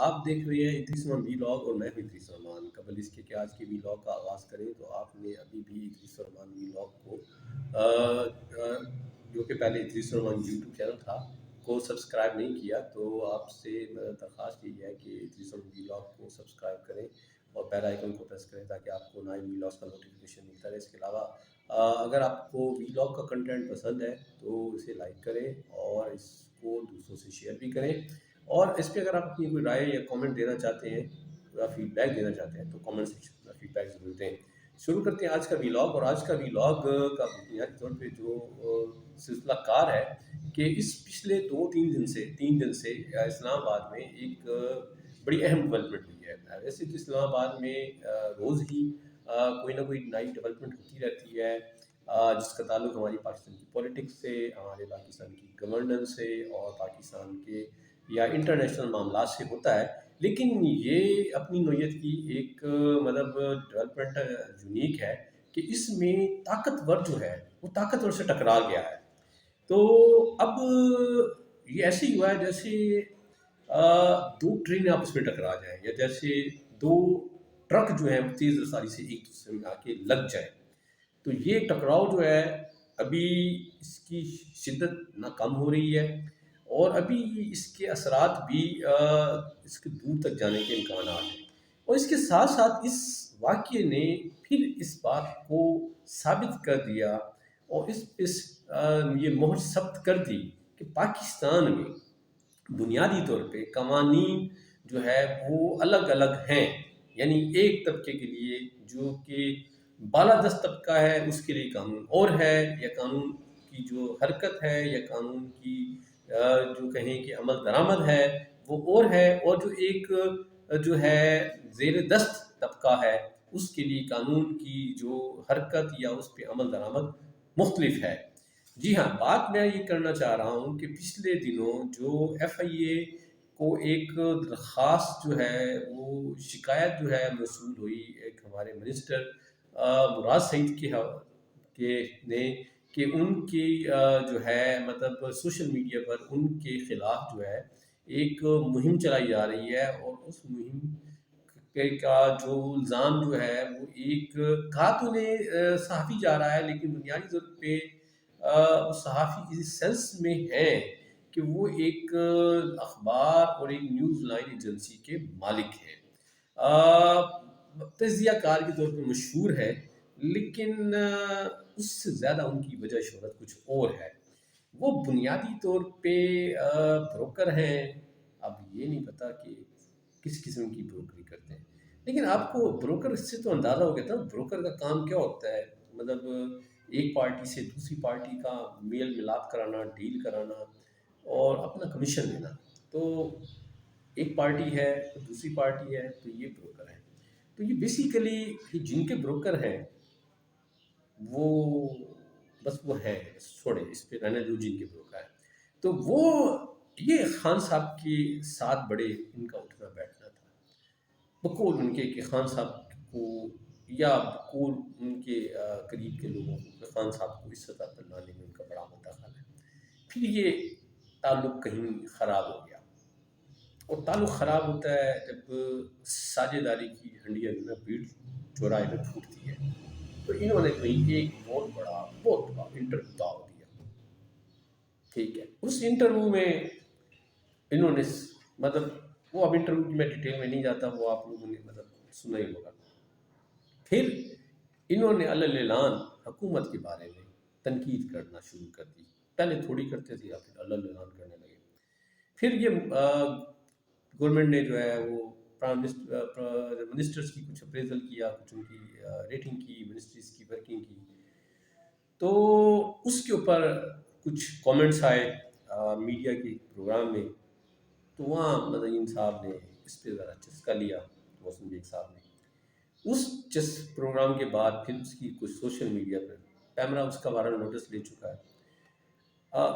آپ دیکھ رہے ہیں ادریس رحمان ویلاگ اور میں ہوں ادریس رحمان۔ قبل اس کے کہ آج کے ویلاگ کا آغاز کریں تو آپ نے ابھی بھی ادریس رحمان ویلاگ کو جو کہ پہلے ادریس رحمان یوٹیوب چینل تھا کو سبسکرائب نہیں کیا، تو آپ سے درخواست یہی ہے کہ ادریس رحمان ویلاگ کو سبسکرائب کریں اور بیل آئیکن کو پریس کریں تاکہ آپ کو نئے ویلاگس کا نوٹیفیکیشن ملتا رہے۔ اس کے علاوہ اگر آپ کو ویلاگ کا کنٹینٹ پسند ہے تو اسے لائک کریں اور اس کو دوسروں سے شیئر بھی کریں، اور اس پہ اگر آپ اپنی کوئی رائے یا کامنٹ دینا چاہتے ہیں یا فیڈ بیک دینا چاہتے ہیں تو کامنٹ سیکشن میں فیڈ بیک ضرور دیں۔ شروع کرتے ہیں آج کا ویلاگ، اور آج کا ویلاگ کا بنیادی طور پہ جو سلسلہ کار ہے کہ اس پچھلے تین دن سے اسلام آباد میں ایک بڑی اہم ڈیولپمنٹ ہوئی ہے۔ ویسے تو اسلام آباد میں روز ہی کوئی نہ کوئی نئی ڈیولپمنٹ ہوتی رہتی ہے جس کا تعلق ہماری پاکستان کی پولیٹکس سے، ہمارے پاکستان کی گورننس سے اور پاکستان کے یا انٹرنیشنل معاملات سے ہوتا ہے، لیکن یہ اپنی نوعیت کی ایک مطلب ڈیولپمنٹ یونیک ہے کہ اس میں طاقتور جو ہے وہ طاقتور سے ٹکرا گیا ہے۔ تو اب یہ ایسے ہی ہوا ہے جیسے دو ٹرینیں آپس میں ٹکرا جائیں، یا جیسے دو ٹرک جو ہیں تیز رفتاری سے ایک دوسرے میں آ کے لگ جائیں۔ تو یہ ٹکراؤ جو ہے ابھی اس کی شدت نہ کم ہو رہی ہے، اور ابھی اس کے اثرات بھی اس کے دور تک جانے کے امکانات ہیں، اور اس کے ساتھ ساتھ اس واقعے نے پھر اس بات کو ثابت کر دیا اور یہ مہر ثبت کر دی کہ پاکستان میں بنیادی طور پہ قوانین جو ہے وہ الگ الگ ہیں، یعنی ایک طبقے کے لیے جو کہ بالادست طبقہ ہے اس کے لیے قانون اور ہے، یا قانون کی جو حرکت ہے یا قانون کی جو کہیں کہ عمل درآمد ہے وہ اور ہے، اور جو ایک جو ہے زیر دست طبقہ ہے اس کے لیے قانون کی جو حرکت یا اس پہ عمل درآمد مختلف ہے۔ جی ہاں، بات میں یہ کرنا چاہ رہا ہوں کہ پچھلے دنوں جو ایف آئی اے کو ایک درخواست جو ہے وہ شکایت جو ہے موصول ہوئی ایک ہمارے منسٹر مراد سعید کے نے، کہ ان کی جو ہے مطلب سوشل میڈیا پر ان کے خلاف جو ہے ایک مہم چلائی جا رہی ہے، اور اس مہم کا جو الزام جو ہے وہ ایک کہا تو نے صحافی جا رہا ہے، لیکن بنیادی طور پہ وہ صحافی اس سینس میں ہیں کہ وہ ایک اخبار اور ایک نیوز لائن ایجنسی کے مالک ہیں، تجزیہ کار کے طور پہ مشہور ہے، لیکن اس سے زیادہ ان کی وجہ شہرت کچھ اور ہے۔ وہ بنیادی طور پہ بروکر ہیں، اب یہ نہیں پتا کہ کس قسم کی بروکری کرتے ہیں، لیکن آپ کو بروکر سے تو اندازہ ہو گیا تھا بروکر کا کام کیا ہوتا ہے، مطلب ایک پارٹی سے دوسری پارٹی کا میل ملاپ کرانا، ڈیل کرانا اور اپنا کمیشن لینا۔ تو ایک پارٹی ہے دوسری پارٹی ہے تو یہ بروکر ہے، تو یہ بیسیکلی جن کے بروکر ہیں وہ بس وہ ہیں، بس چھوڑے اس پہ رہنے دو جن کے بروکر ہیں، تو وہ یہ خان صاحب کے ساتھ بڑے ان کا اٹھنا بیٹھنا تھا، بقول ان کے کہ خان صاحب کو یا بقول ان کے قریب کے لوگوں کو کہ خان صاحب کو اس سطح پر لانے میں ان کا بڑا مداخل ہے۔ پھر یہ تعلق کہیں خراب ہو گیا، اور تعلق خراب ہوتا ہے جب ساجھے داری کی ہنڈیا جو ہے پیٹ چوراہے پہ پھوٹتی ہے، تو انہوں نے کہیں ایک بہت بڑا انٹرویو داؤ دیا، ٹھیک ہے۔ اس انٹرویو میں انہوں نے مطلب وہ اب انٹرویو کی میں ڈیٹیل میں نہیں جاتا، وہ آپ لوگوں نے مطلب سنا ہی ہوگا۔ پھر انہوں نے اعلان حکومت کے بارے میں تنقید کرنا شروع کر دی، پہلے تھوڑی کرتے تھے یا پھر اعلان کرنے لگے۔ پھر یہ گورنمنٹ نے جو ہے وہ منسٹرز کی کچھ اپریزل کیا، کچھ ان کی ریٹنگ کی، منسٹریز کی ورکنگ کی، تو اس کے اوپر کچھ کامنٹس آئے میڈیا کے پروگرام میں، تو وہاں مدین صاحب نے اس پہ ذرا چسکا لیا، محسن بیگ صاحب نے۔ اس پروگرام کے بعد پھر اس کی کچھ سوشل میڈیا پر پیمرا اس کا وائرل نوٹس لے چکا ہے،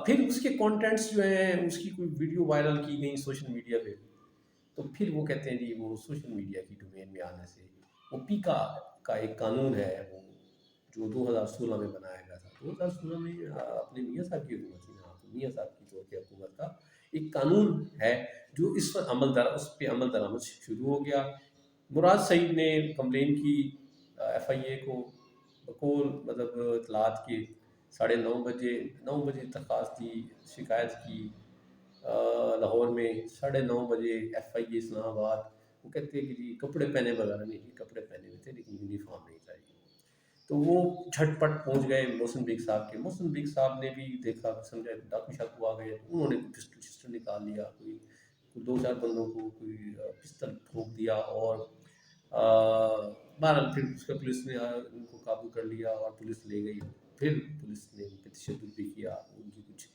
پھر اس کے کانٹینٹس جو ہیں اس کی کوئی ویڈیو وائرل کی گئی سوشل میڈیا پہ، تو پھر وہ کہتے ہیں جی وہ سوشل میڈیا کی ڈومین میں آنے سے وہ پیکا کا ایک قانون ہے وہ جو 2016 میں بنایا گیا تھا، 2016 میں اپنے میاں صاحب کی حکومت تھی نا، تو میاں صاحب کی طور پہ حکومت کا ایک قانون ہے جو اس پر اس پہ عمل درآمد شروع ہو گیا۔ مراد سعید نے کمپلین کی ایف آئی اے کو بقول مطلب اطلاعات کے 9:30 بجے درخواست دی، شکایت کی لاہور میں 9:30 بجے ایف آئی اے اسلام آباد، وہ کہتے ہیں کہ جی کپڑے پہنے وغیرہ نہیں، جی کپڑے پہنے ہوئے تھے لیکن یونیفارم نہیں تھا جی۔ تو وہ جھٹ پٹ پہنچ گئے محسن بیگ صاحب کے، محسن بیگ صاحب نے بھی دیکھا، سمجھا ڈاکو شاکو آ گئے، انہوں نے پسٹل نکال لیا، کوئی 2-4 بندوں کو کوئی پستل ٹھوک دیا، اور بہرحال پھر اس کا پولیس نے ان کو قابو کر لیا اور پولیس لے گئی۔ پھر پولیس نے ان پہ تشدد بھی کیا، ان کی کچھ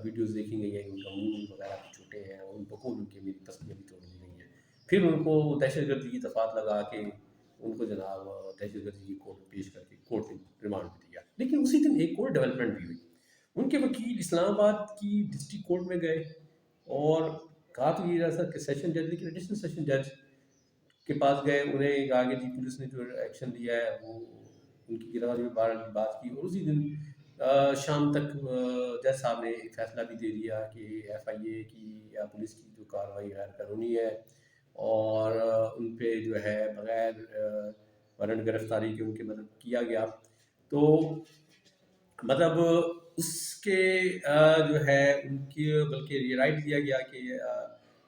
ویڈیوز دیکھی گئی ہیں، ان کا منہ وغیرہ بھی چھوٹے ہیں، اور ان بقول ان کی میری پسلیاں بھی توڑ دی گئی ہیں۔ پھر ان کو دہشت گردی کی دفعات لگا کے ان کو جناب دہشت گردی کی کورٹ میں پیش کر کے کورٹ نے ریمانڈ بھی دیا۔ لیکن اسی دن ایک اور ڈیولپمنٹ بھی ہوئی، ان کے وکیل اسلام آباد کی ڈسٹرکٹ کورٹ میں گئے اور کہا تو یہ رہا کہ سیشن جج، لیکن ایڈیشنل سیشن جج کے پاس گئے، انہیں کہا کہ جی پولیس نے جو ایکشن لیا ہے وہ ان کی گرفتاری میں بارہ کی بات کی، اور اسی دن شام تک جج صاحب نے ایک فیصلہ بھی دے دیا کہ ایف آئی اے کی یا پولیس کی جو کارروائی غیر قانونی ہے، اور ان پہ جو ہے بغیر وارنٹ گرفتاری کے ان کے مطلب کیا گیا۔ تو مطلب اس کے جو ہے ان کی بلکہ یہ رائٹ دیا گیا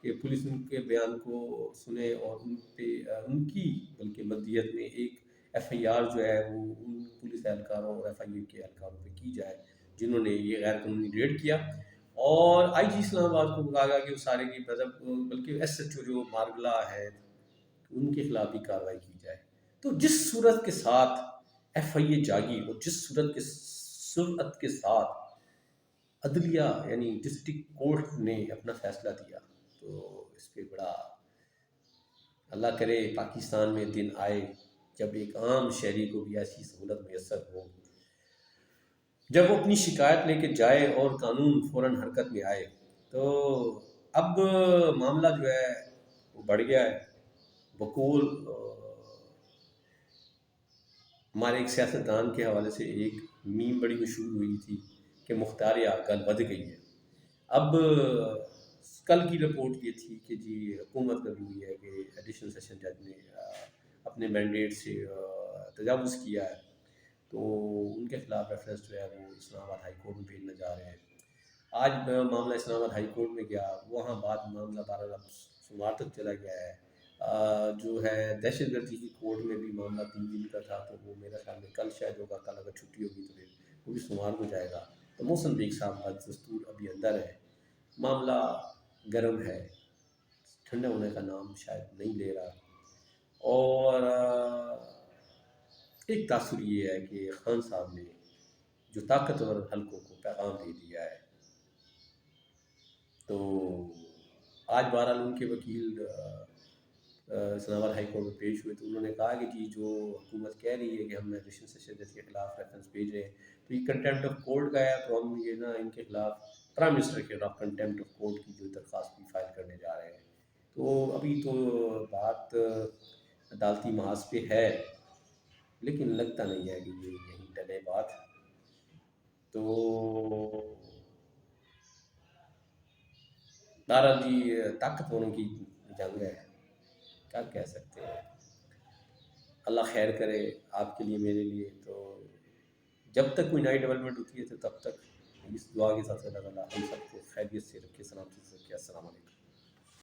کہ پولیس ان کے بیان کو سنے، اور ان پہ ان کی بلکہ مدیت میں ایک ایف آئی آر جو ہے وہ ان پولیس اہلکاروں اور ایف آئی اے کے اہلکاروں پہ کی جائے جنہوں نے یہ غیر قانونی ریڈ کیا، اور آئی جی اسلام آباد کو کہا گیا کہ وہ سارے کی مطلب بلکہ ایس ایچ او جو مارگلا ہے ان کے خلاف بھی کارروائی کی جائے۔ تو جس صورت کے ساتھ ایف آئی اے جاگی اور جس سرعت کے ساتھ عدلیہ یعنی ڈسٹرکٹ کورٹ نے اپنا فیصلہ دیا، تو اس پہ بڑا اللہ کرے پاکستان میں دن آئے جب ایک عام شہری کو بھی ایسی سہولت میسر ہو، جب وہ اپنی شکایت لے کے جائے اور قانون فوراً حرکت میں آئے۔ تو اب معاملہ جو ہے وہ بڑھ گیا ہے، بقول ہمارے ایک سیاستدان کے حوالے سے ایک میم بڑی مشہور ہوئی تھی کہ مختار گل ود گئی ہے۔ اب کل کی رپورٹ یہ تھی کہ جی حکومت کبھی ہوئی ہے کہ ایڈیشنل سیشن جج نے اپنے مینڈیٹ سے تجاوز کیا ہے، تو ان کے خلاف ریفرنس جو ہے وہ اسلام آباد ہائی کورٹ میں بھیجنے جا رہے ہیں۔ آج معاملہ اسلام آباد ہائی کورٹ میں گیا، وہاں بعد معاملہ 12 سوموار تک چلا گیا ہے۔ جو ہے دہشت گردی کی کورٹ میں بھی معاملہ 3 دن کا تھا، تو وہ میرا خیال میں کل شاید ہوگا، کل اگر چھٹی ہوگی تو پھر وہ بھی سوموار کو جائے گا۔ تو محسن بیگ صاحب بدستور ابھی اندر ہے، معاملہ گرم ہے، ٹھنڈا ہونے کا نام شاید نہیں لے رہا، اور ایک تاثر یہ ہے کہ خان صاحب نے جو طاقتور حلقوں کو پیغام دے دیا ہے۔ تو آج بہرحال ان کے وکیل اسلام آباد ہائی کورٹ میں پیش ہوئے، تو انہوں نے کہا کہ جی جو حکومت کہہ رہی ہے کہ ہم ایڈیشنل سیشن جج کے خلاف ریفرنس بھیج رہے ہیں، تو یہ کنٹیمپٹ آف کورٹ کا ہے، تو ہم یہ نا ان کے خلاف پرائم منسٹر کے خلاف کنٹیمپٹ آف کورٹ کی جو درخواست بھی فائل کرنے جا رہے ہیں۔ تو ابھی تو بات عدالتی محاذ پہ ہے، لیکن لگتا نہیں ہے کہ یہ یہیں ٹلے بات۔ تو بہرحال جی طاقتوروں کی جنگ ہے، کیا کہہ سکتے ہیں، اللہ خیر کرے آپ کے لیے میرے لیے۔ تو جب تک کوئی نئی ڈیولپمنٹ ہوتی ہے تو تب تک اس دعا کے ساتھ اللہ تعالیٰ ہم سب کو خیریت سے رکھے، سلامتی سے رکھے۔ السلام علیکم۔